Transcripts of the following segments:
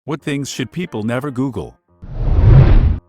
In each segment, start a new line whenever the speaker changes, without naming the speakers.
What things should people never Google?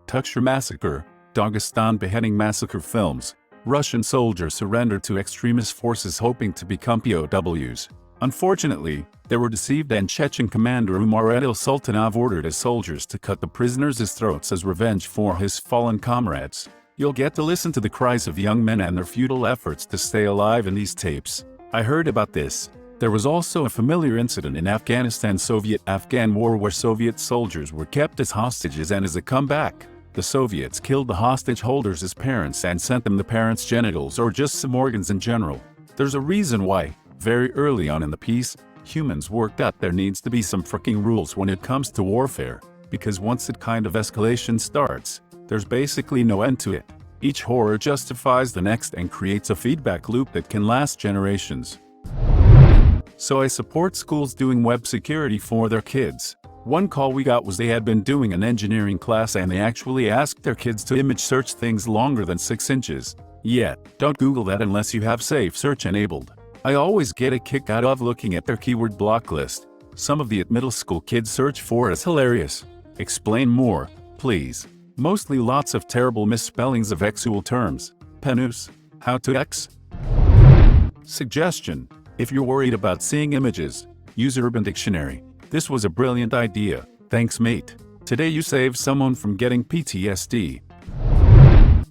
Tuxtla Massacre, Dagestan beheading massacre films. Russian soldiers surrendered to extremist forces hoping to become POWs. Unfortunately, they were deceived and Chechen commander Umar el-Sultanov ordered his soldiers to cut the prisoners' throats as revenge for his fallen comrades. You'll get to listen to the cries of young men and their futile efforts to stay alive in these tapes. I heard about this. There was also a familiar incident in Afghanistan Soviet-Afghan War where Soviet soldiers were kept as hostages, and as a comeback, the Soviets killed the hostage holders' parents and sent them the parents' genitals or just some organs in general. There's a reason why, very early on in the piece, humans worked out there needs to be some freaking rules when it comes to warfare, because once that kind of escalation starts, there's basically no end to it. Each horror justifies the next and creates a feedback loop that can last generations. So I support schools doing web security for their kids. One call we got was they had been doing an engineering class and they actually asked their kids to image search things longer than 6 inches. Yeah, don't Google that unless you have safe search enabled. I always get a kick out of looking at their keyword block list. Some of the middle school kids search for is hilarious. Explain more, please. Mostly lots of terrible misspellings of actual terms. Penus, how to X? Suggestion: if you're worried about seeing images, use Urban Dictionary. This was a brilliant idea. Thanks, mate. Today you saved someone from getting PTSD.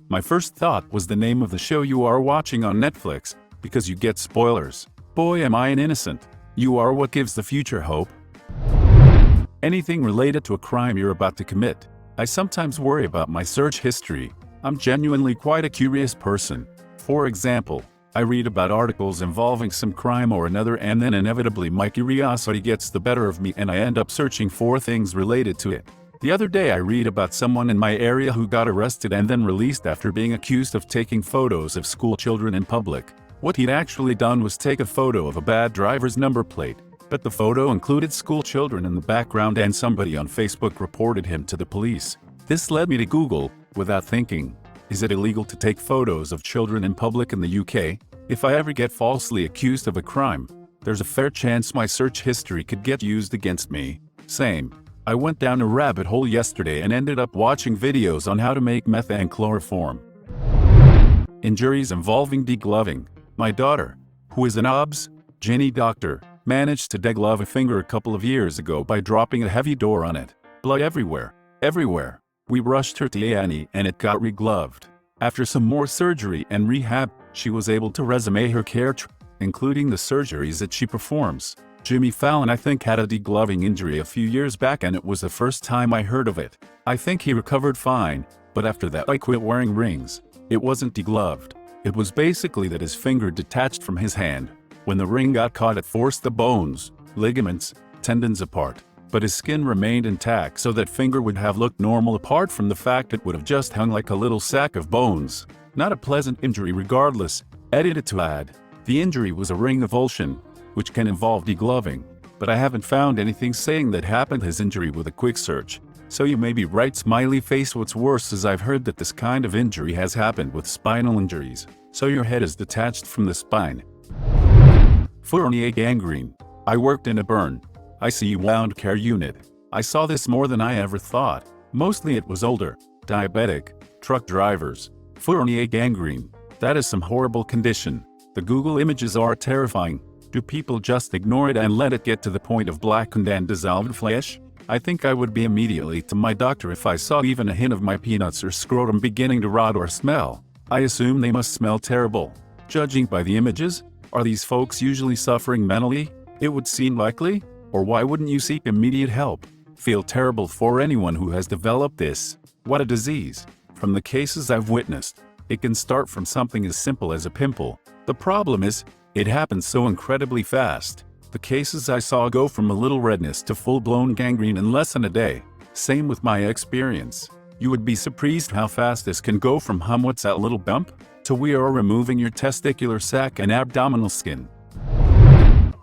My first thought was the name of the show you are watching on Netflix, because you get spoilers. Boy, am I an innocent. You are what gives the future hope. Anything related to a crime you're about to commit. I sometimes worry about my search history. I'm genuinely quite a curious person. For example, I read about articles involving some crime or another and then inevitably my curiosity gets the better of me and I end up searching for things related to it. The other day I read about someone in my area who got arrested and then released after being accused of taking photos of school children in public. What he'd actually done was take a photo of a bad driver's number plate, but the photo included school children in the background and somebody on Facebook reported him to the police. This led me to Google, without thinking. Is it illegal to take photos of children in public in the UK? If I ever get falsely accused of a crime, there's a fair chance my search history could get used against me. Same. I went down a rabbit hole yesterday and ended up watching videos on how to make methane chloroform. Injuries involving degloving. My daughter, who is an OBS, Jenny doctor, managed to deglove a finger a couple of years ago by dropping a heavy door on it. Blood everywhere. Everywhere. We rushed her to A&E and it got regloved. After some more surgery and rehab, she was able to resume her care, including the surgeries that she performs. Jimmy Fallon I think had a degloving injury a few years back and it was the first time I heard of it. I think he recovered fine, but after that I quit wearing rings. It wasn't degloved. It was basically that his finger detached from his hand. When the ring got caught it forced the bones, ligaments, tendons apart. But his skin remained intact so that finger would have looked normal apart from the fact it would have just hung like a little sack of bones. Not a pleasant injury regardless. Edited to add, the injury was a ring avulsion, which can involve degloving, but I haven't found anything saying that happened his injury with a quick search. So you may be right, smiley face. What's worse is I've heard that this kind of injury has happened with spinal injuries, so your head is detached from the spine. Fournier gangrene. I worked in a burn ICU wound care unit. I saw this more than I ever thought. Mostly it was older, diabetic, truck drivers. Fournier gangrene. That is some horrible condition. The Google images are terrifying. Do people just ignore it and let it get to the point of blackened and dissolved flesh? I think I would be immediately to my doctor if I saw even a hint of my peanuts or scrotum beginning to rot or smell. I assume they must smell terrible. Judging by the images, are these folks usually suffering mentally? It would seem likely. Or why wouldn't you seek immediate help? Feel terrible for anyone who has developed this. What a disease. From the cases I've witnessed, it can start from something as simple as a pimple. The problem is, it happens so incredibly fast. The cases I saw go from a little redness to full-blown gangrene in less than a day. Same with my experience. You would be surprised how fast this can go from what's that little bump, to we are removing your testicular sac and abdominal skin.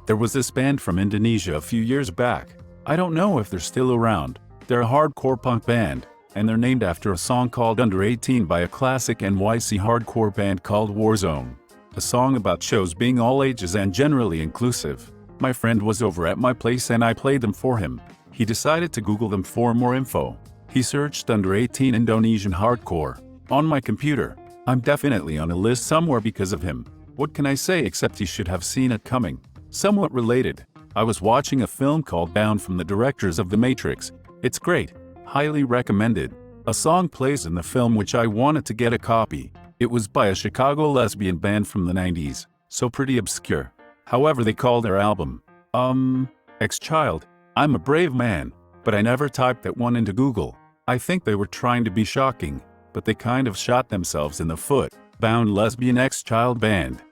There was this band from Indonesia a few years back. I don't know if they're still around. They're a hardcore punk band, and they're named after a song called Under 18 by a classic NYC hardcore band called Warzone. A song about shows being all ages and generally inclusive. My friend was over at my place and I played them for him. He He decided to Google them for more info. He searched under 18 Indonesian hardcore. On my computer. I'm definitely on a list somewhere because of him. What can I say except he should have seen it coming? Somewhat related. I was watching a film called Bound from the directors of The Matrix. It's great. Highly recommended. A song plays in the film which I wanted to get a copy. It was by a Chicago lesbian band from the 90s. So pretty obscure. However, they called their album, Ex-Child. I'm a brave man, but I never typed that one into Google. I think they were trying to be shocking, but they kind of shot themselves in the foot. Bound lesbian ex-child band.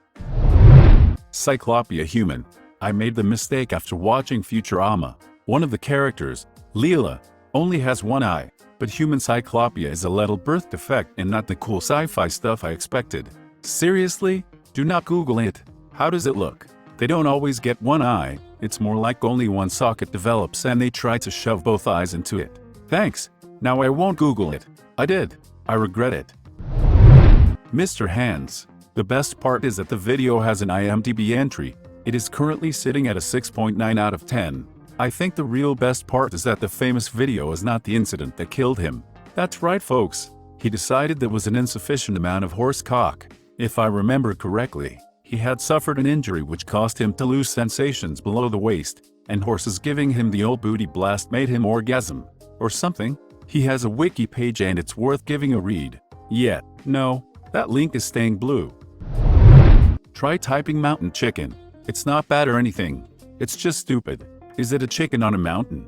Cyclopia human. I made the mistake after watching Futurama. One of the characters, Leela, only has one eye, but human Cyclopia is a little birth defect and not the cool sci-fi stuff I expected. Seriously? Do not Google it. How does it look? They don't always get one eye. It's more like only one socket develops and they try to shove both eyes into it. Thanks. Now I won't Google it. I did. I regret it. Mr. Hands. The best part is that the video has an IMDb entry. It is currently sitting at a 6.9 out of 10. I think the real best part is that the famous video is not the incident that killed him. That's right, folks. He decided there was an insufficient amount of horse cock. If I remember correctly, he had suffered an injury which caused him to lose sensations below the waist, and horses giving him the old booty blast made him orgasm. Or something. He has a wiki page and it's worth giving a read. Yet, no, that link is staying blue. Try typing mountain chicken. It's not bad or anything. It's just stupid. Is it a chicken on a mountain?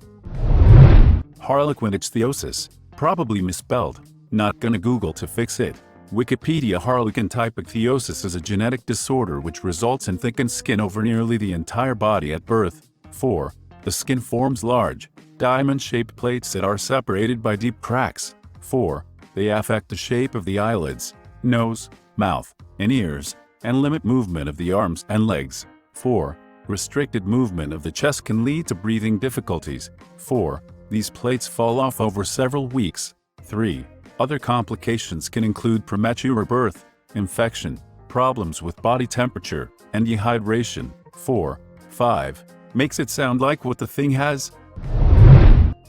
Harlequin ichthyosis. Probably misspelled. Not gonna Google to fix it. Wikipedia. Harlequin type ichthyosis is a genetic disorder which results in thickened skin over nearly the entire body at birth. 4. The skin forms large, diamond-shaped plates that are separated by deep cracks. 4. They affect the shape of the eyelids, nose, mouth, and ears, and limit movement of the arms and legs. 4. Restricted movement of the chest can lead to breathing difficulties. 4. These plates fall off over several weeks. 3. Other complications can include premature birth, infection, problems with body temperature, and dehydration. 4. 5. Makes it sound like what the thing has.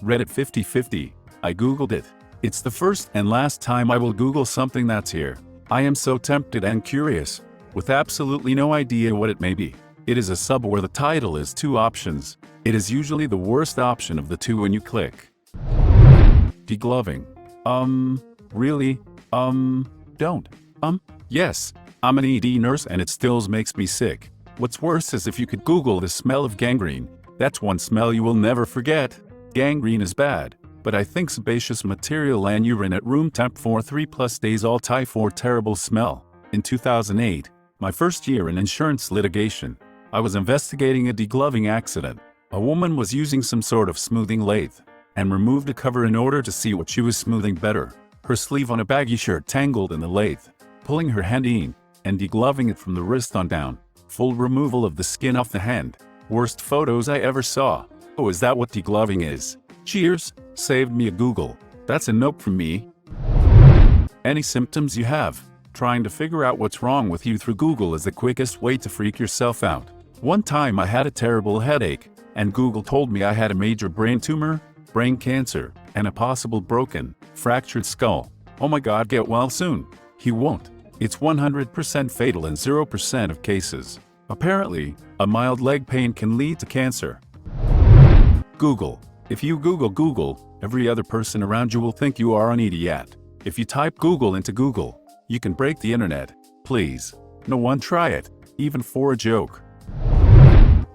Reddit 50/50. I Googled it. It's the first and last time I will Google something that's here. I am so tempted and curious, with absolutely no idea what it may be. It is a sub where the title is 2 options. It is usually the worst option of the 2 when you click. Degloving. Really? Don't. Yes, I'm an ED nurse and it still makes me sick. What's worse is if you could Google the smell of gangrene. That's one smell you will never forget. Gangrene is bad, but I think sebaceous material and urine at room temp for 3+ days all tie for terrible smell. In 2008, my first year in insurance litigation, I was investigating a degloving accident. A woman was using some sort of smoothing lathe and removed a cover in order to see what she was smoothing better. Her sleeve on a baggy shirt tangled in the lathe, pulling her hand in and degloving it from the wrist on down. Full removal of the skin off the hand. Worst photos I ever saw. Oh, is that what degloving is? Cheers, saved me a Google. That's a nope from me. Any symptoms you have? Trying to figure out what's wrong with you through Google is the quickest way to freak yourself out. One time I had a terrible headache, and Google told me I had a major brain tumor, brain cancer, and a possible broken, fractured skull. Oh my god, get well soon. He won't. It's 100% fatal in 0% of cases. Apparently, a mild leg pain can lead to cancer. Google. If you Google Google, every other person around you will think you are an idiot. If you type Google into Google, you can break the internet. Please. No one try it, even for a joke.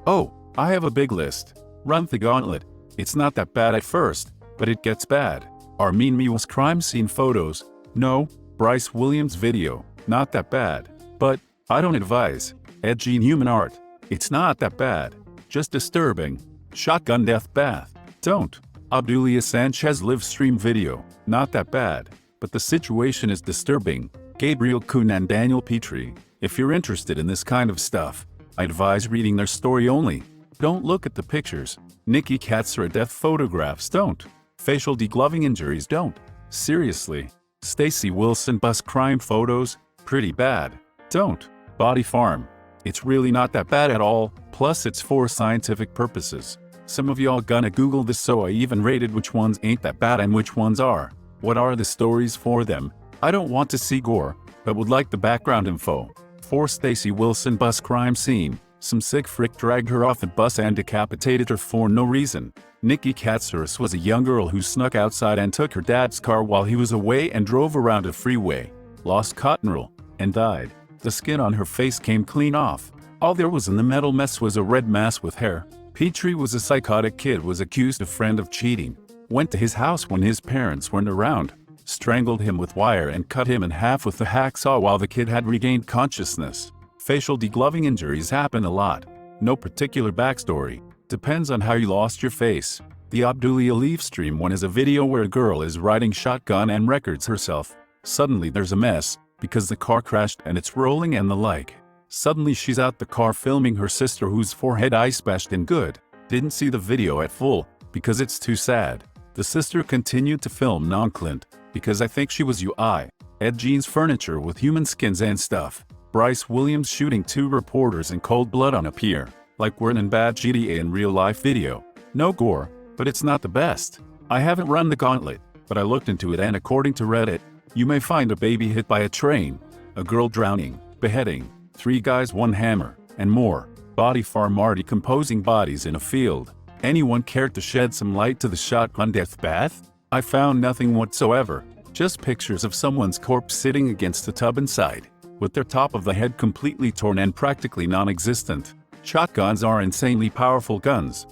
Oh, I have a big list. Run the gauntlet. It's not that bad at first, but it gets bad. Armin Miwas crime scene photos. No. Bryce Williams video. Not that bad. But, I don't advise. Edgy human art. It's not that bad. Just disturbing. Shotgun death bath. Don't. Obdulia Sanchez live stream video. Not that bad. But the situation is disturbing. Gabriel Kuhn and Daniel Petrie. If you're interested in this kind of stuff, I advise reading their story only. Don't look at the pictures. Nikki Katsura death photographs. Don't. Facial degloving injuries. Don't. Seriously. Stacy Wilson bus crime photos. Pretty bad. Don't. Body farm. It's really not that bad at all, plus it's for scientific purposes. Some of y'all gonna Google this, so I even rated which ones ain't that bad and which ones are. What are the stories for them? I don't want to see gore, but would like the background info. 4 Stacy Wilson bus crime scene. Some sick frick dragged her off the bus and decapitated her for no reason. Nikki Katsaris was a young girl who snuck outside and took her dad's car while he was away and drove around a freeway, lost cotton roll, and died. The skin on her face came clean off. All there was in the metal mess was a red mass with hair. Petrie was a psychotic kid, was accused of friend of cheating. Went to his house when his parents weren't around, strangled him with wire and cut him in half with the hacksaw while the kid had regained consciousness. Facial degloving injuries happen a lot. No particular backstory. Depends on how you lost your face. The Abdulia Leaf stream one is a video where a girl is riding shotgun and records herself. Suddenly there's a mess, because the car crashed and it's rolling and the like. Suddenly she's out the car filming her sister whose forehead ice bashed in good. Didn't see the video at full, because it's too sad. The sister continued to film non-Clint, because I think she was UI. Ed Gene's furniture with human skins and stuff. Bryce Williams shooting 2 reporters in cold blood on a pier, like we're in bad GTA in real life video. No gore, but it's not the best. I haven't run the gauntlet, but I looked into it, and according to Reddit, you may find a baby hit by a train, a girl drowning, beheading, 3 guys 1 hammer, and more. Body farm Marty decomposing bodies in a field. Anyone care to shed some light to the shotgun death bath? I found nothing whatsoever, just pictures of someone's corpse sitting against the tub inside, with their top of the head completely torn and practically non-existent. Shotguns are insanely powerful guns.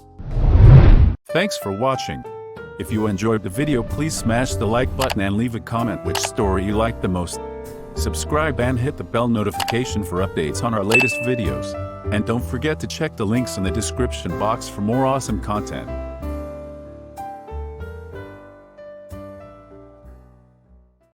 Thanks for watching. If you enjoyed the video, please smash the like button and leave a comment which story you liked the most. Subscribe and hit the bell notification for updates on our latest videos. And don't forget to check the links in the description box for more awesome content.